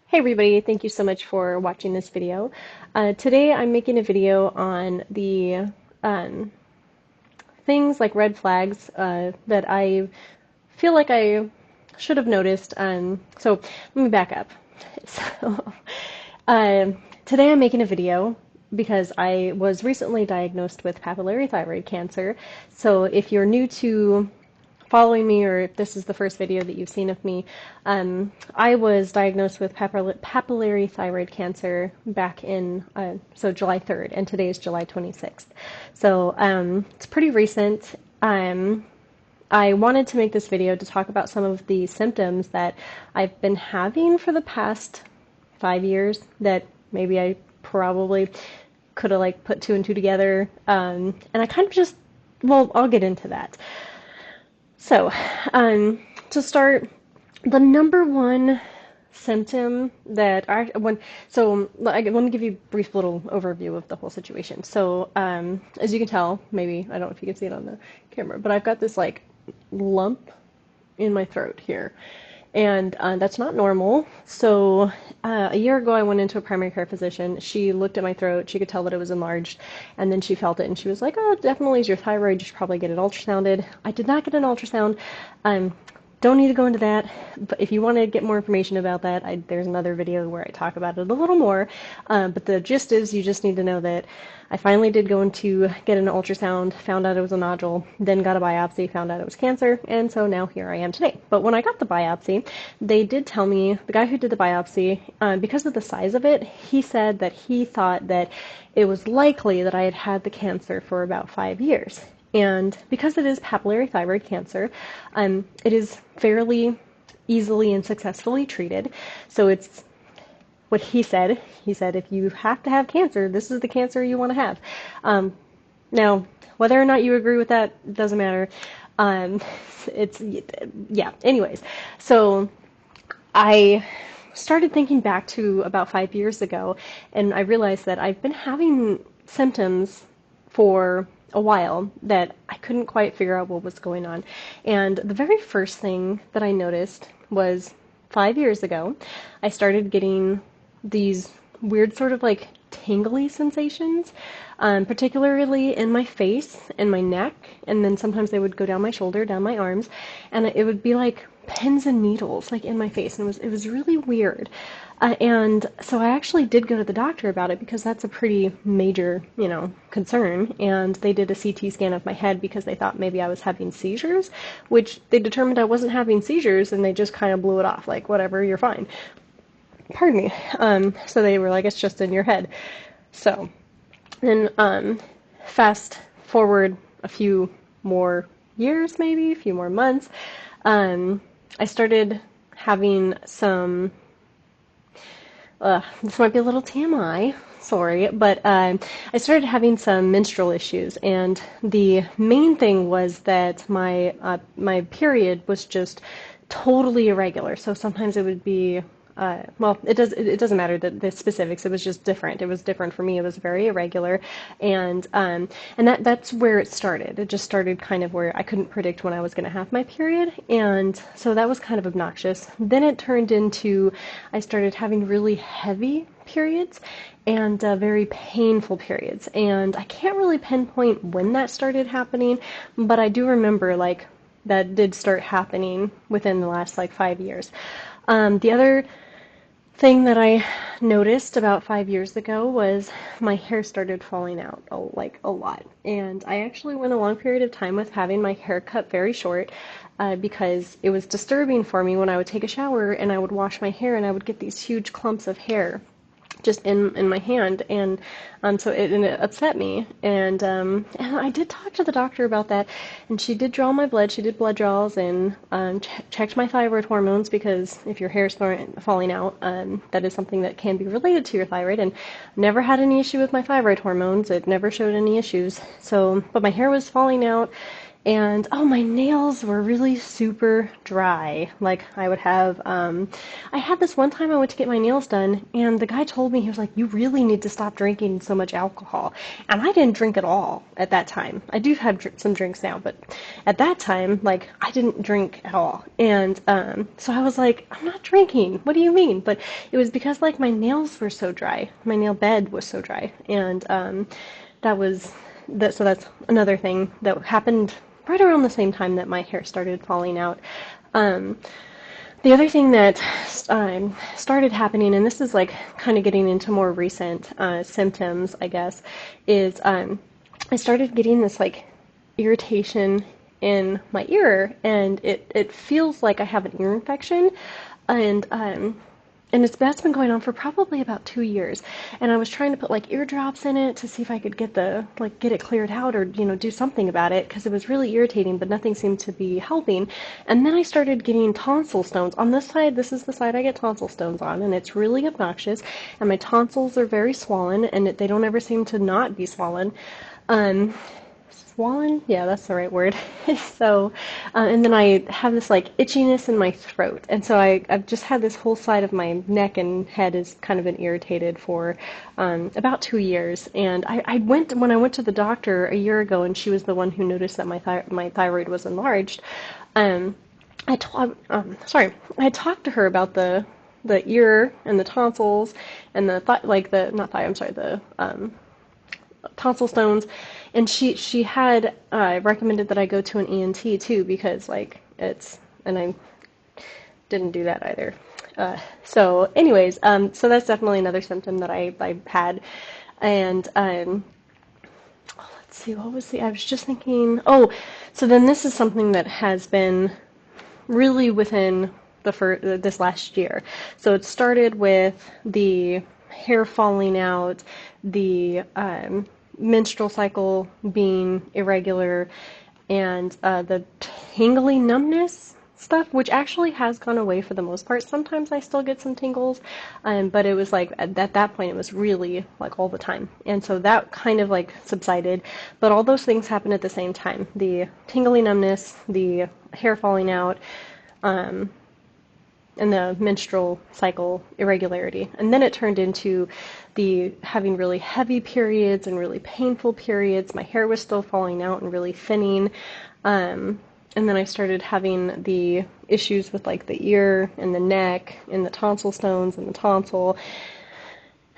Hey everybody, thank you so much for watching this video. Today I'm making a video on the um, things like red flags that I feel like I should have noticed. So let me back up. So today I'm making a video because I was recently diagnosed with papillary thyroid cancer. So if you're new to following me, or if this is the first video that you've seen of me, I was diagnosed with papillary thyroid cancer back in July 3rd, and today is July 26th. So it's pretty recent. I wanted to make this video to talk about some of the symptoms that I've been having for the past 5 years that maybe I probably could have like put two and two together, and I kind of just, well, I'll get into that. So, to start, the number one symptom that let me give you a brief little overview of the whole situation. So, as you can tell, maybe, I don't know if you can see it on the camera, but I've got this like lump in my throat here. And that's not normal. So a year ago, I went into a primary care physician. She looked at my throat. She could tell that it was enlarged. And then she felt it, and she was like, oh, it definitely is your thyroid. You should probably get it ultrasounded. I did not get an ultrasound. Don't need to go into that, but if you want to get more information about that, there's another video where I talk about it a little more. But the gist is you just need to know that I finally did go into get an ultrasound, found out it was a nodule, then got a biopsy, found out it was cancer, and so now here I am today. But when I got the biopsy, they did tell me, the guy who did the biopsy, because of the size of it, he said that he thought that it was likely that I had had the cancer for about 5 years. And because it is papillary thyroid cancer, it is fairly easily and successfully treated. So it's what he said. He said, if you have to have cancer, this is the cancer you want to have. Now, whether or not you agree with that doesn't matter. Yeah, anyways. So I started thinking back to about 5 years ago, and I realized that I've been having symptoms for a while that I couldn't quite figure out what was going on. And the very first thing that I noticed was 5 years ago, I started getting these weird sort of like tingly sensations, particularly in my face and my neck, and then sometimes they would go down my shoulder, down my arms, and it would be like pins and needles like in my face, and it was really weird. And so I actually did go to the doctor about it because that's a pretty major, concern. And they did a CT scan of my head because they thought maybe I was having seizures, which they determined I wasn't having seizures, and they just kind of blew it off, like, whatever, you're fine. Pardon me. So they were like, it's just in your head. So then, fast forward a few more years, maybe a few more months, I started having some, this might be a little TMI, sorry, but I started having some menstrual issues, and the main thing was that my period was just totally irregular. So sometimes it would be it doesn't matter the specifics. It was just different. It was different for me. It was very irregular, and that's where it started. It just started kind of where I couldn't predict when I was going to have my period, and so that was kind of obnoxious. Then it turned into I started having really heavy periods and very painful periods, and I can't really pinpoint when that started happening, but I do remember like that did start happening within the last like 5 years. The other thing that I noticed about 5 years ago was my hair started falling out a lot. And I actually went a long period of time with having my hair cut very short because it was disturbing for me when I would take a shower and I would wash my hair and I would get these huge clumps of hair just in my hand, and so it upset me, and I did talk to the doctor about that, and she did draw my blood. She did blood draws and checked my thyroid hormones, because if your hair is falling out, that is something that can be related to your thyroid, and never had any issue with my thyroid hormones. It never showed any issues. So, but my hair was falling out, And oh, my nails were really super dry. Like I would have, I had this one time I went to get my nails done, and the guy told me, he was like, "You really need to stop drinking so much alcohol." And I didn't drink at all at that time. I do have some drinks now, but at that time, like I didn't drink at all. And so I was like, "I'm not drinking. What do you mean?" But it was because like my nails were so dry. My nail bed was so dry, and that was that. So that's another thing that happened right around the same time that my hair started falling out. Um, the other thing that started happening, and this is like kind of getting into more recent symptoms, I guess, is I started getting this like irritation in my ear, and it feels like I have an ear infection, and that's been going on for probably about 2 years. And I was trying to put like eardrops in it to see if I could get it cleared out, or do something about it, because it was really irritating, but nothing seemed to be helping. And then I started getting tonsil stones on this side. This is the side I get tonsil stones on, and it's really obnoxious. And my tonsils are very swollen, and they don't ever seem to not be swollen. Um, Swollen? Yeah, that's the right word. So, and then I have this like itchiness in my throat. And so I've just had this whole side of my neck and head has kind of been irritated for about 2 years. And when I went to the doctor a year ago, and she was the one who noticed that my thyroid was enlarged. Um, I talked to her about the ear and the tonsils and the tonsil stones, and she had recommended that I go to an ENT too, because like and I didn't do that either. So anyways, so that's definitely another symptom that I had. And let's see, I was just thinking, oh, so then this is something that has been really within this last year. So it started with the hair falling out, the menstrual cycle being irregular, and the tingly numbness stuff, which actually has gone away for the most part. Sometimes I still get some tingles, but it was like at that point it was really like all the time, and so that kind of like subsided. But all those things happened at the same time: the tingly numbness, the hair falling out, and the menstrual cycle irregularity. And then it turned into the having really heavy periods and really painful periods. My hair was still falling out and really thinning. And then I started having the issues with like the ear and the neck and the tonsil stones and the tonsil.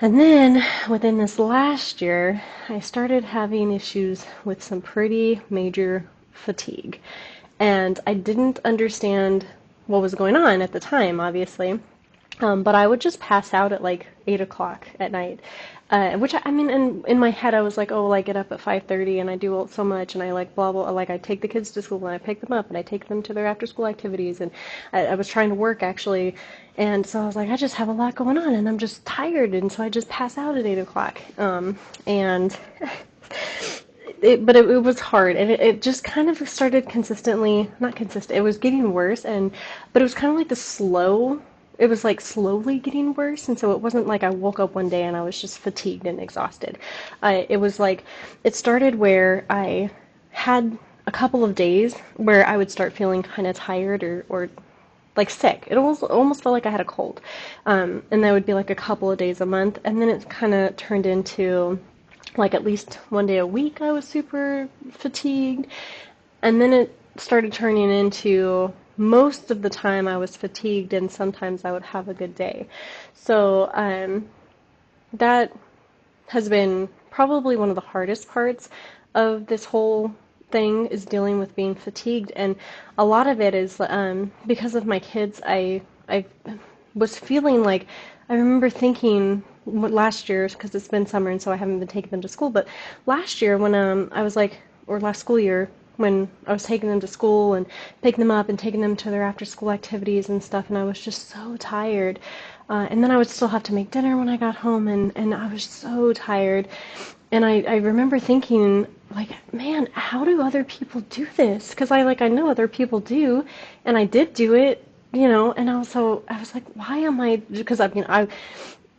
And then within this last year, I started having issues with some pretty major fatigue. And I didn't understand what was going on at the time, obviously. But I would just pass out at like 8 o'clock at night. Which I mean, in my head, I was like, oh, well, I get up at 5:30 and I do so much, and I like blah, blah, like I take the kids to school and I pick them up and I take them to their after school activities. And I was trying to work actually. And so I was like, I just have a lot going on and I'm just tired. And so I just pass out at 8 o'clock. And it was hard, and it just kind of started consistently, not consistent, it was getting worse, but it was kind of like it was like slowly getting worse, and so it wasn't like I woke up one day and I was just fatigued and exhausted. It was like, it started where I had a couple of days where I would start feeling kind of tired or like sick. It almost felt like I had a cold. And that would be like a couple of days a month, and then it kind of turned into like at least one day a week I was super fatigued, and then it started turning into most of the time I was fatigued, and sometimes I would have a good day. So that has been probably one of the hardest parts of this whole thing, is dealing with being fatigued. And a lot of it is because of my kids. I was feeling like, I remember thinking last year, because it's been summer and so I haven't been taking them to school, but last year when I was like, or last school year, when I was taking them to school and picking them up and taking them to their after school activities and stuff, and I was just so tired. And then I would still have to make dinner when I got home, and I was so tired. And I remember thinking, like, man, how do other people do this? Because I know other people do, and I did do it, and also I was like, why am I? Because I mean,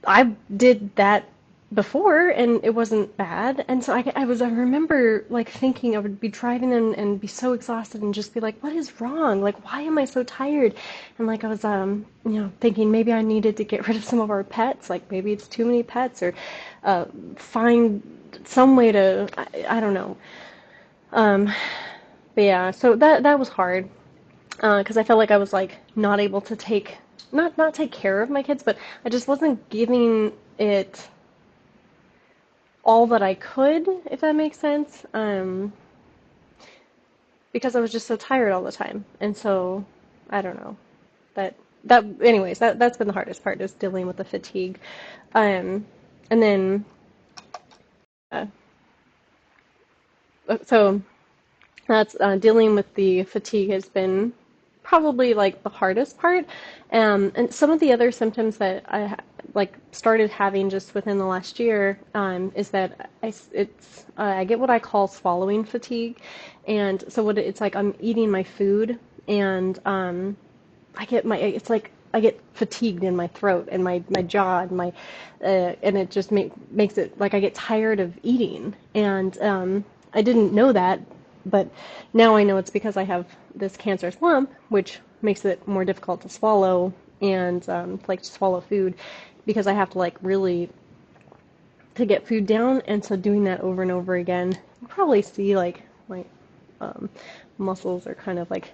I did that before, and it wasn't bad. And so I remember like thinking I would be driving and be so exhausted and just be like, what is wrong? Like, why am I so tired? And like I was, thinking maybe I needed to get rid of some of our pets. Like maybe it's too many pets, or find some way to, I don't know. Um, but yeah, so that was hard, because I felt like I was like not able to not take care of my kids, but I just wasn't giving it all that I could, if that makes sense, because I was just so tired all the time. And so, I don't know. Anyways, that's been the hardest part, is dealing with the fatigue. Um, and then, uh, so that's dealing with the fatigue has been probably like the hardest part. And some of the other symptoms that I like started having just within the last year, is that I get what I call swallowing fatigue. And so it's like I'm eating my food, and it's like I get fatigued in my throat and my jaw and and it just makes it like I get tired of eating. And I didn't know that, but now I know it's because I have this cancerous lump, which makes it more difficult to swallow, and like to swallow food, because I have to like really to get food down. And so doing that over and over again, you probably see like my um, muscles are kind of like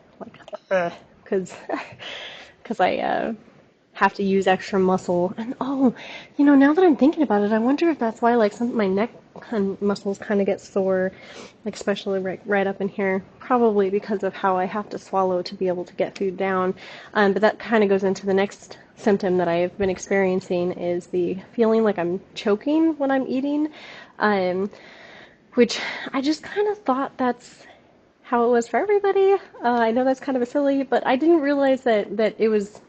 because because I have to use extra muscle. And now that I'm thinking about it, I wonder if that's why like some of my neck muscles kind of get sore, like especially right up in here. Probably because of how I have to swallow to be able to get food down. But that kind of goes into the next symptom that I've been experiencing, is the feeling like I'm choking when I'm eating, which I just kind of thought that's how it was for everybody. I know that's kind of a silly, but I didn't realize that it was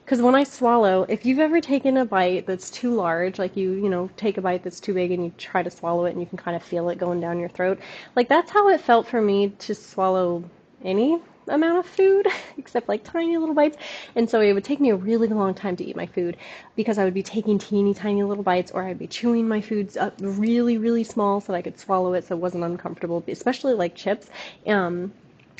because when I swallow, if you've ever taken a bite that's too large, like you take a bite that's too big and you try to swallow it and you can kind of feel it going down your throat, like that's how it felt for me to swallow any amount of food, except like tiny little bites. And so it would take me a really long time to eat my food, because I would be taking teeny tiny little bites, or I'd be chewing my foods up really, really small so that I could swallow it so it wasn't uncomfortable, especially like chips. And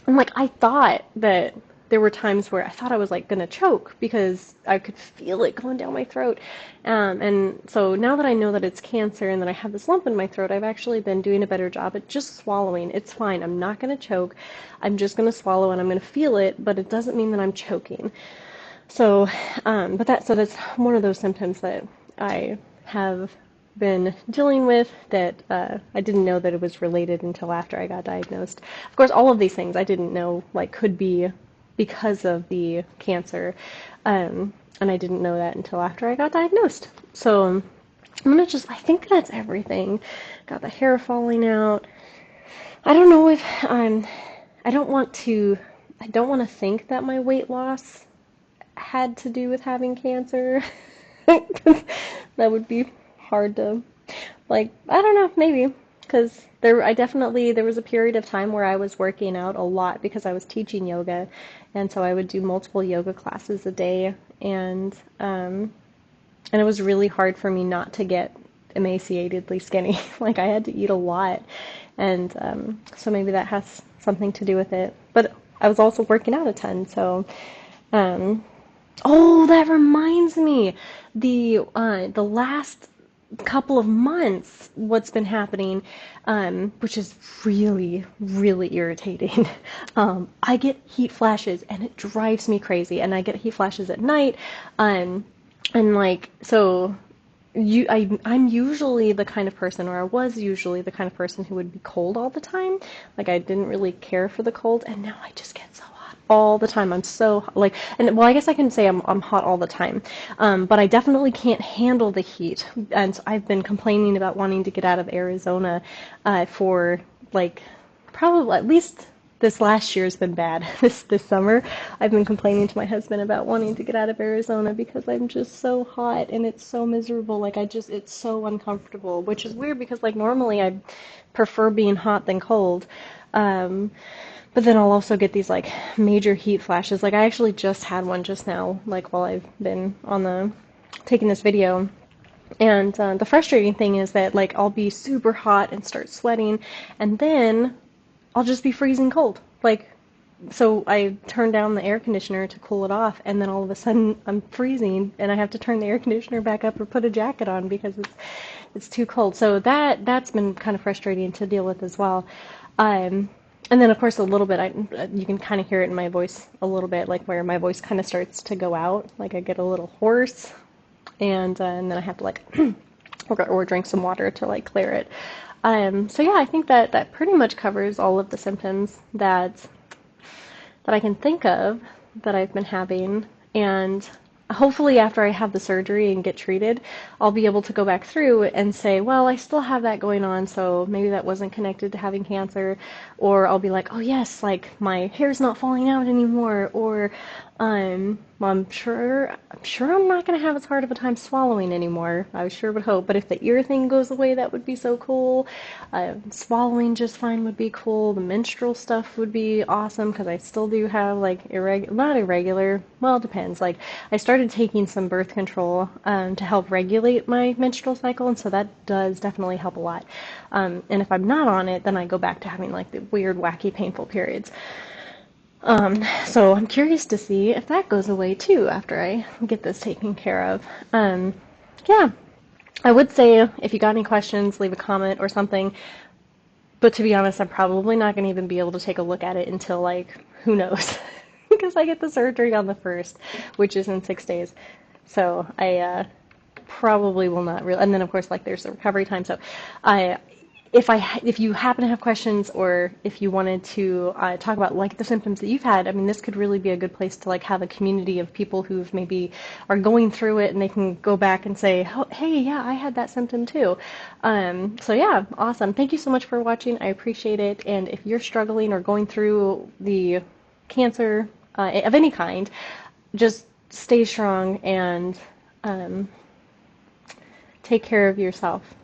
like I thought that there were times where I thought I was like gonna choke because I could feel it going down my throat. And so now that I know that it's cancer and that I have this lump in my throat, I've actually been doing a better job at just swallowing. It's fine. I'm not gonna choke. I'm just gonna swallow and I'm gonna feel it, but it doesn't mean that I'm choking. So, so that's one of those symptoms that I have been dealing with, that I didn't know that it was related until after I got diagnosed. Of course, all of these things I didn't know like could be because of the cancer, and I didn't know that until after I got diagnosed. So I think that's everything. Got the hair falling out. I don't know if I don't want to think that my weight loss had to do with having cancer. That would be hard to, like, I don't know, maybe. Because there was a period of time where I was working out a lot because I was teaching yoga. And so I would do multiple yoga classes a day. And it was really hard for me not to get emaciatedly skinny. Like, I had to eat a lot. And so maybe that has something to do with it. But I was also working out a ton, so oh, that reminds me. The last couple of months, what's been happening, which is really, really irritating. I get heat flashes and it drives me crazy. And I get heat flashes at night. And like, so I'm usually the kind of person, or I was usually the kind of person who would be cold all the time. Like, I didn't really care for the cold, and now I just get so hot all the time. I'm so like, and well, I guess I can say I'm hot all the time, but I definitely can't handle the heat. And so I've been complaining about wanting to get out of Arizona for like probably at least this last year's been bad. This summer, I've been complaining to my husband about wanting to get out of Arizona because I'm just so hot and it's so miserable. Like, it's so uncomfortable, which is weird because like normally I prefer being hot than cold. But then I'll also get these like major heat flashes. Like, I actually just had one just now, like while I've been taking this video. And the frustrating thing is that like I'll be super hot and start sweating, and then I'll just be freezing cold. Like, so I turn down the air conditioner to cool it off, and then all of a sudden I'm freezing, and I have to turn the air conditioner back up or put a jacket on because it's too cold. So that's been kind of frustrating to deal with as well. Um, and then of course a little bit, you can kind of hear it in my voice a little bit, like where my voice kind of starts to go out, like I get a little hoarse, and then I have to like or drink some water to like clear it. So yeah, I think that pretty much covers all of the symptoms that I can think of that I've been having. And hopefully after I have the surgery and get treated, I'll be able to go back through and say, well, I still have that going on, so maybe that wasn't connected to having cancer. Or I'll be like, oh yes, like my hair's not falling out anymore. Or well, I'm sure I'm not gonna have as hard of a time swallowing anymore. I sure would hope. But if the ear thing goes away, that would be so cool. Swallowing just fine would be cool. The menstrual stuff would be awesome because I still do have like not irregular. Well, it depends. Like I started taking some birth control to help regulate my menstrual cycle, and so that does definitely help a lot. And if I'm not on it, then I go back to having like the weird, wacky, painful periods. So I'm curious to see if that goes away too after I get this taken care of. Yeah, I would say if you got any questions, leave a comment or something. But to be honest, I'm probably not going to even be able to take a look at it until like, who knows? Because I get the surgery on the 1st, which is in 6 days. So I probably will not really. And then of course, like there's a recovery time. So I if you happen to have questions or if you wanted to talk about like the symptoms that you've had, I mean, this could really be a good place to like have a community of people who've maybe are going through it and they can go back and say, oh, hey, yeah, I had that symptom too. So yeah, awesome. Thank you so much for watching. I appreciate it. And if you're struggling or going through the cancer of any kind, just stay strong and take care of yourself.